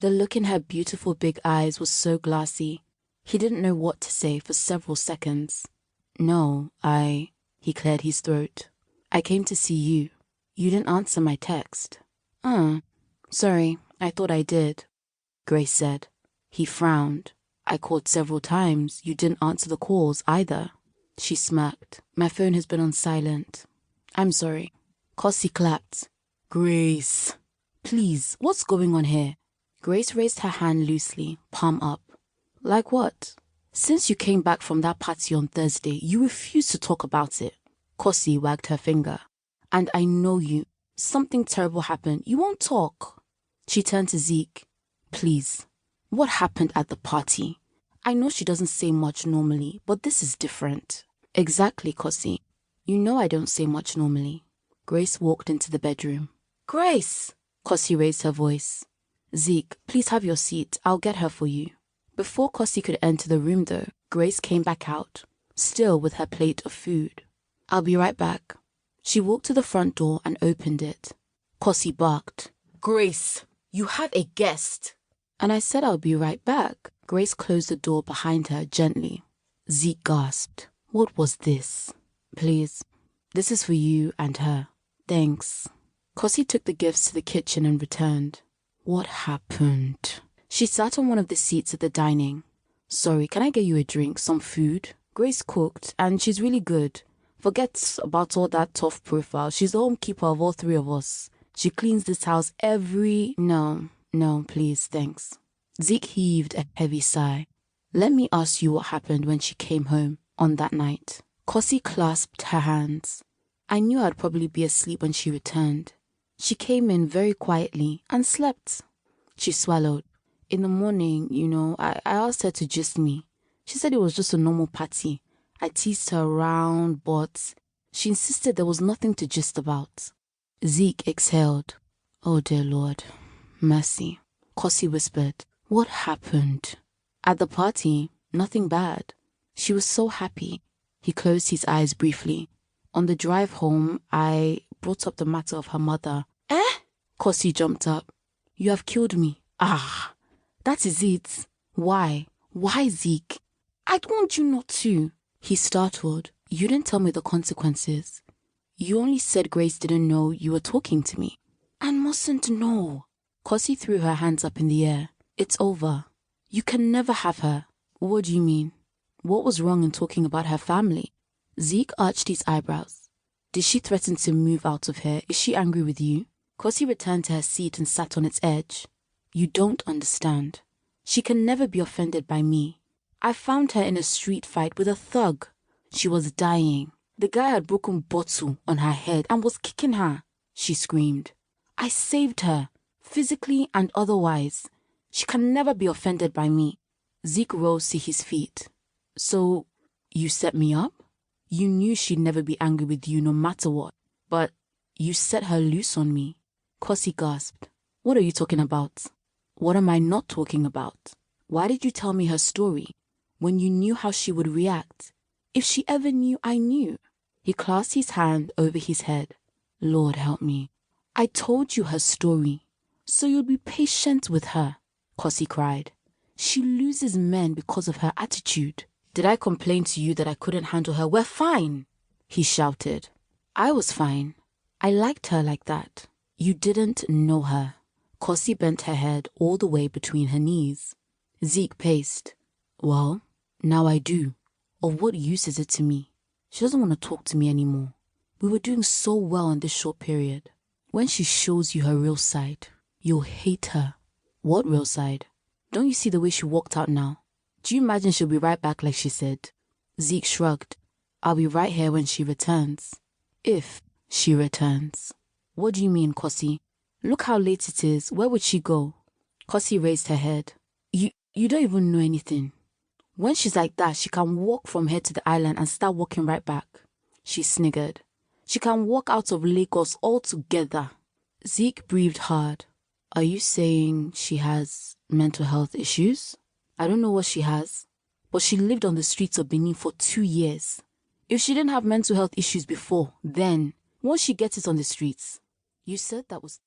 The look in her beautiful big eyes was so glassy. He didn't know what to say for several seconds. No, he cleared his throat. I came to see you. You didn't answer my text. Sorry, I thought I did, Grace said. He frowned. I called several times. You didn't answer the calls either. She smirked. My phone has been on silent. I'm sorry. Kossi clapped. Grace. Please, what's going on here? Grace raised her hand loosely, palm up. Like what? Since you came back from that party on Thursday, you refused to talk about it. Kossi wagged her finger. And I know you. Something terrible happened. You won't talk. She turned to Zeke. Please, what happened at the party? I know she doesn't say much normally, but this is different. Exactly, Kossi. You know I don't say much normally. Grace walked into the bedroom. Grace! Kossi raised her voice. Zeke, please have your seat. I'll get her for you. Before Kossi could enter the room though, Grace came back out, still with her plate of food. I'll be right back. She walked to the front door and opened it. Kossi barked. Grace, you have a guest. And I said I'll be right back. Grace closed the door behind her gently. Zeke gasped. What was this? Please, this is for you and her. Thanks. Kossi took the gifts to the kitchen and returned. What happened? She sat on one of the seats at the dining. Sorry, can I get you a drink, some food? Grace cooked, and she's really good. Forget about all that tough profile. She's the homekeeper of all three of us. She cleans this house No, please, thanks. Zeke heaved a heavy sigh. Let me ask you what happened when she came home on that night. Kossi clasped her hands. I knew I'd probably be asleep when she returned. She came in very quietly and slept. She swallowed. In the morning, I asked her to gist me. She said it was just a normal party. I teased her around, but she insisted there was nothing to gist about. Zeke exhaled. Oh dear Lord, mercy. Kossi whispered. What happened? At the party, nothing bad. She was so happy. He closed his eyes briefly. On the drive home, I brought up the matter of her mother. Kossi jumped up. You have killed me. That is it. Why? Why, Zeke? I want you not to. He startled. You didn't tell me the consequences. You only said Grace didn't know you were talking to me. I mustn't know. Kossi threw her hands up in the air. It's over. You can never have her. What do you mean? What was wrong in talking about her family? Zeke arched his eyebrows. Did she threaten to move out of here? Is she angry with you? Kossi returned to her seat and sat on its edge. You don't understand. She can never be offended by me. I found her in a street fight with a thug. She was dying. The guy had broken bottle on her head and was kicking her. She screamed. I saved her, physically and otherwise. She can never be offended by me. Zeke rose to his feet. So, you set me up? You knew she'd never be angry with you no matter what. But you set her loose on me. Kossi gasped. What are you talking about? What am I not talking about? Why did you tell me her story when you knew how she would react? If she ever knew, I knew. He clasped his hand over his head. Lord help me. I told you her story, so you'll be patient with her, Kossi cried. She loses men because of her attitude. Did I complain to you that I couldn't handle her? We're fine, he shouted. I was fine. I liked her like that. You didn't know her. Kossi bent her head all the way between her knees. Zeke paced. Well, now I do. Of what use is it to me? She doesn't want to talk to me anymore. We were doing so well in this short period. When she shows you her real side, you'll hate her. What real side? Don't you see the way she walked out now? Do you imagine she'll be right back like she said? Zeke shrugged. I'll be right here when she returns. If she returns. What do you mean, Kossi? Look how late it is. Where would she go? Kossi raised her head. You don't even know anything. When she's like that, she can walk from here to the island and start walking right back. She sniggered. She can walk out of Lagos altogether. Zeke breathed hard. Are you saying she has mental health issues? I don't know what she has, but she lived on the streets of Benin for 2 years. If she didn't have mental health issues before, then, won't she get it on the streets? You said that was